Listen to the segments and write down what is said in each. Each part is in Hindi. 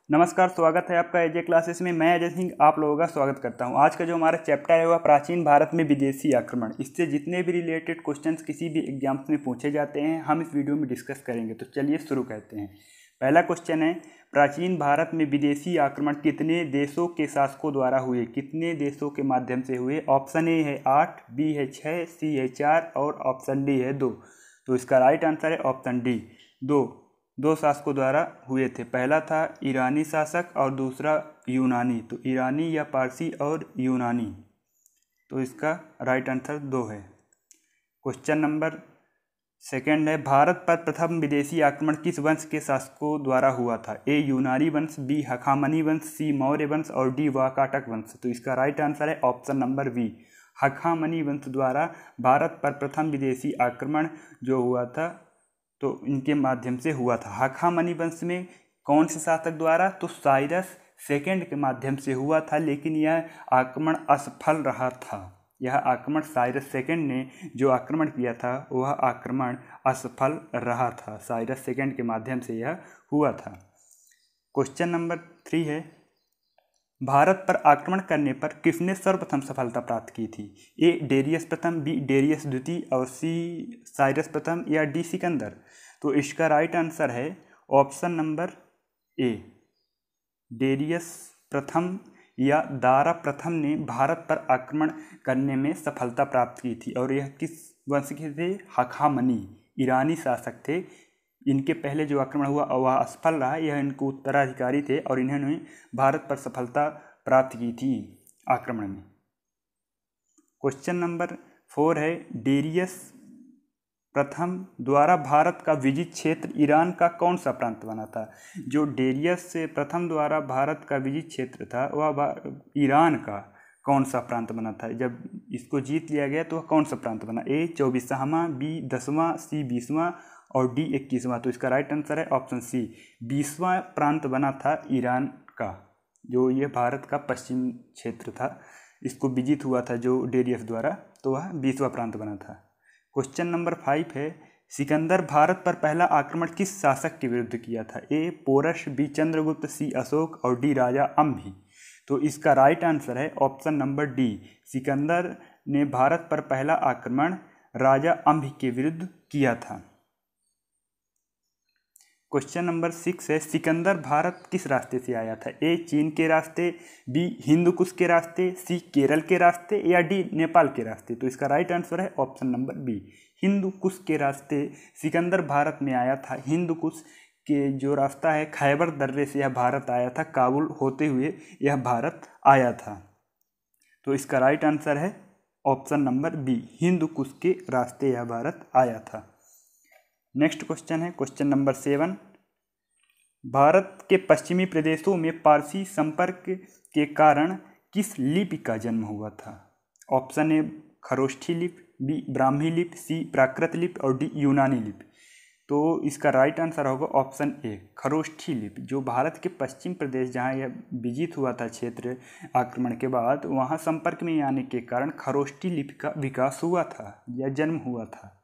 नमस्कार, स्वागत है आपका एजे क्लासेस में। मैं अजय सिंह आप लोगों का स्वागत करता हूं। आज का जो हमारा चैप्टर है वह प्राचीन भारत में विदेशी आक्रमण। इससे जितने भी रिलेटेड क्वेश्चंस किसी भी एग्जाम्स में पूछे जाते हैं हम इस वीडियो में डिस्कस करेंगे। तो चलिए शुरू करते हैं। पहला क्वेश्चन है, प्राचीन भारत में विदेशी आक्रमण कितने देशों के शासकों द्वारा हुए, कितने देशों के माध्यम से हुए? ऑप्शन ए है 8, बी है 6, सी है 4 और ऑप्शन डी है 2। तो इसका राइट आंसर है ऑप्शन डी, 2 शासकों द्वारा हुए थे। पहला था ईरानी शासक और दूसरा यूनानी। तो ईरानी या पारसी और यूनानी। तो इसका राइट आंसर 2 है। क्वेश्चन नंबर सेकंड है, भारत पर प्रथम विदेशी आक्रमण किस वंश के शासकों द्वारा हुआ था? ए यूनानी वंश, बी हखामनी वंश, सी मौर्य वंश और डी वाकाटक वंश। तो इसका राइट आंसर है ऑप्शन नंबर बी, हखामनी वंश द्वारा भारत पर प्रथम विदेशी आक्रमण जो हुआ था तो इनके माध्यम से हुआ था। हखामनी वंश में कौन से शासक द्वारा? तो साइरस सेकंड के माध्यम से हुआ था, लेकिन यह आक्रमण असफल रहा था। यह आक्रमण साइरस सेकंड ने जो आक्रमण किया था वह आक्रमण असफल रहा था। साइरस सेकंड के माध्यम से यह हुआ था। क्वेश्चन नंबर 3 है, भारत पर आक्रमण करने पर किसने सर्वप्रथम सफलता प्राप्त की थी? ए डेरियस प्रथम, बी डेरियस द्वितीय और सी साइरस प्रथम या डी सिकंदर। तो इसका राइट आंसर है ऑप्शन नंबर ए, डेरियस प्रथम या दारा प्रथम ने भारत पर आक्रमण करने में सफलता प्राप्त की थी। और यह किस वंश के थे? हखामनी, ईरानी शासक थे। इनके पहले जो आक्रमण हुआ वह असफल रहा। यह इनको उत्तराधिकारी थे और इन्होंने भारत पर सफलता प्राप्त की थी आक्रमण में। क्वेश्चन नंबर 4 है, डेरियस प्रथम द्वारा भारत का विजित क्षेत्र ईरान का कौन सा प्रांत बना था? जो डेरियस से प्रथम द्वारा भारत का विजित क्षेत्र था वह ईरान का कौन सा प्रांत बना था? जब इसको जीत लिया गया तो वह कौन सा प्रांत बना? ए 24वां, बी 10वां, सी 20वां और डी 21वां। तो इसका राइट आंसर है ऑप्शन सी, 20वां प्रांत बना था ईरान का। जो ये भारत का पश्चिम क्षेत्र था, इसको विजित हुआ था जो डेरियस द्वारा, तो वह 20वां प्रांत बना था। क्वेश्चन नंबर 5 है, सिकंदर भारत पर पहला आक्रमण किस शासक के विरुद्ध किया था? ए पोरस, बी चंद्रगुप्त, सी अशोक और डी राजा अम्भी। तो इसका राइट आंसर है ऑप्शन नंबर डी, सिकंदर ने भारत पर पहला आक्रमण राजा अम्भी के विरुद्ध किया था। क्वेश्चन नंबर 6 है, सिकंदर भारत किस रास्ते से आया था? ए चीन के रास्ते, बी हिंदुकुश के रास्ते, सी केरल के रास्ते या डी नेपाल के रास्ते। तो इसका राइट आंसर है ऑप्शन नंबर बी, हिंदुकुश के रास्ते सिकंदर भारत में आया था। हिंदुकुश के जो रास्ता है खैबर दर्रे से यह भारत आया था, काबुल होते हुए यह भारत आया था। तो इसका राइट आंसर है ऑप्शन नंबर बी, हिंदुकुश के रास्ते यह भारत आया था। नेक्स्ट क्वेश्चन है क्वेश्चन नंबर 7, भारत के पश्चिमी प्रदेशों में पारसी संपर्क के कारण किस लिपि का जन्म हुआ था? ऑप्शन ए खरोष्ठी लिपि, बी ब्राह्मी लिपि, सी प्राकृत लिपि और डी यूनानी लिपि। तो इसका राइट आंसर होगा ऑप्शन ए, खरोष्ठी लिपि। जो भारत के पश्चिम प्रदेश जहाँ यह विजित हुआ था क्षेत्र आक्रमण के बाद, वहाँ संपर्क में आने के कारण खरोष्ठी लिपि का विकास हुआ था या जन्म हुआ था।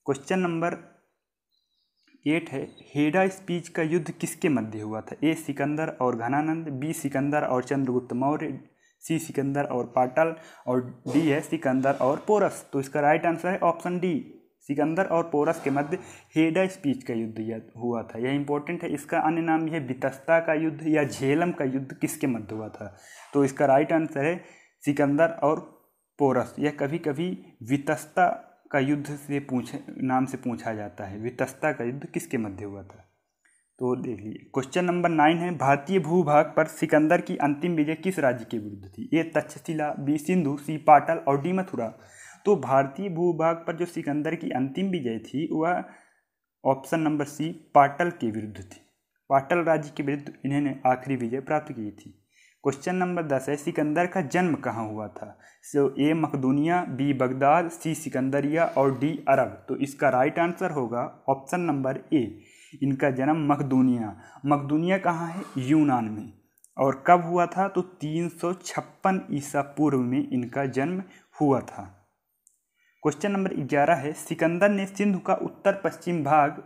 क्वेश्चन नंबर 8 है, हेडा स्पीच का युद्ध किसके मध्य हुआ था? ए सिकंदर और घनानंद, बी सिकंदर और चंद्रगुप्त मौर्य, सी सिकंदर और पाटल और डी है सिकंदर और पोरस। तो इसका राइट आंसर है ऑप्शन डी, सिकंदर और पोरस के मध्य हेडा स्पीच का युद्ध हुआ था। यह इंपॉर्टेंट है। इसका अन्य नाम यह वितस्ता का युद्ध या झेलम का युद्ध किसके मध्य हुआ था? तो इसका राइट आंसर है सिकंदर और पोरस। यह कभी कभी वितस्ता का युद्ध से नाम से पूछा जाता है, वितस्ता का युद्ध किसके मध्य हुआ था? तो देख लीजिए। क्वेश्चन नंबर 9 है, भारतीय भूभाग पर सिकंदर की अंतिम विजय किस राज्य के विरुद्ध थी? ए तक्षशिला, बी सिंधु, सी पाटल और डी मथुरा। तो भारतीय भूभाग पर जो सिकंदर की अंतिम विजय थी वह ऑप्शन नंबर सी पाटल के विरुद्ध थी। पाटल राज्य के विरुद्ध इन्होंने आखिरी विजय प्राप्त की थी। क्वेश्चन नंबर 10 है, सिकंदर का जन्म कहाँ हुआ था? सो ए मकदूनिया, बी बगदाद, सी सिकंदरिया और डी अरब। तो इसका राइट आंसर होगा ऑप्शन नंबर ए, इनका जन्म मकदूनिया। मकदूनिया कहाँ है? यूनान में। और कब हुआ था? तो 356 ईसा पूर्व में इनका जन्म हुआ था। क्वेश्चन नंबर 11 है, सिकंदर ने सिंधु का उत्तर पश्चिम भाग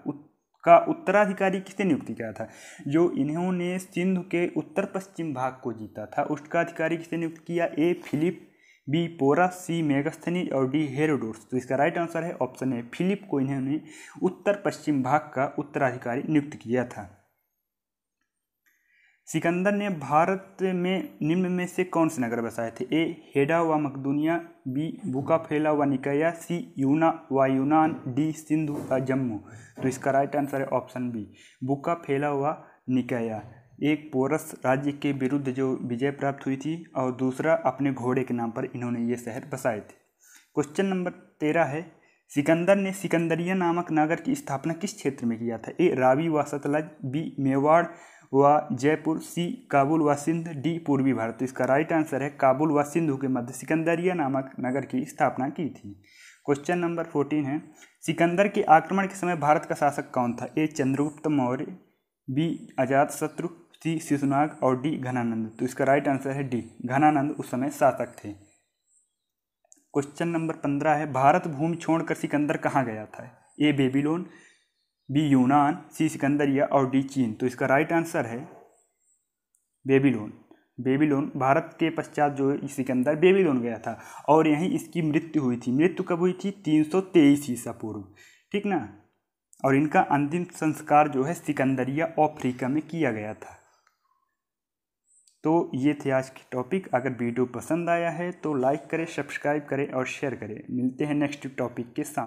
का उत्तराधिकारी किसने नियुक्त किया था? जो इन्होंने सिंधु के उत्तर पश्चिम भाग को जीता था उसका अधिकारी किसने नियुक्त किया? ए फिलिप, बी पोरस, सी मेगास्थनीज और डी हेरोडोटस। तो इसका राइट आंसर है ऑप्शन ए, फिलिप को इन्होंने उत्तर पश्चिम भाग का उत्तराधिकारी नियुक्त किया था। सिकंदर ने भारत में निम्न में से कौन से नगर बसाए थे? ए हेडा व मकदूनिया, बी बुकाफेला व निकाया, सी यूना व यूनान, डी सिंधु व जम्मू। तो इसका राइट आंसर है ऑप्शन बी, बुकाफेला व निकाया। एक पोरस राज्य के विरुद्ध जो विजय प्राप्त हुई थी और दूसरा अपने घोड़े के नाम पर इन्होंने ये शहर बसाए थे। क्वेश्चन नंबर 13 है, सिकंदर ने सिकंदरिया नामक नगर की स्थापना किस क्षेत्र में किया था? ए रावी व सतलज, बी मेवाड़ व जयपुर, सी काबुल व सिंध, डी पूर्वी भारत। तो इसका राइट आंसर है काबुल व सिंधु के मध्य सिकंदरिया नामक नगर की स्थापना की थी। क्वेश्चन नंबर 14 है, सिकंदर के आक्रमण के समय भारत का शासक कौन था? ए चंद्रगुप्त मौर्य, बी अजातशत्रु, सी शिशुनाग और डी घनानंद। तो इसका राइट आंसर है डी, घनानंद उस समय शासक थे। क्वेश्चन नंबर 15 है, भारत भूमि छोड़कर सिकंदर कहाँ गया था? ए बेबीलोन, बी यूनान, सी सिकंदरिया और डी चीन। तो इसका राइट आंसर है बेबीलोन। बेबीलोन भारत के पश्चात जो सिकंदर बेबीलोन गया था और यहीं इसकी मृत्यु हुई थी। मृत्यु कब हुई थी? 323 ईसा पूर्व, ठीक ना। और इनका अंतिम संस्कार जो है सिकंदरिया अफ्रीका में किया गया था। तो ये थे आज के टॉपिक। अगर वीडियो पसंद आया है तो लाइक करें, सब्सक्राइब करें और शेयर करें। मिलते हैं नेक्स्ट टॉपिक के साथ।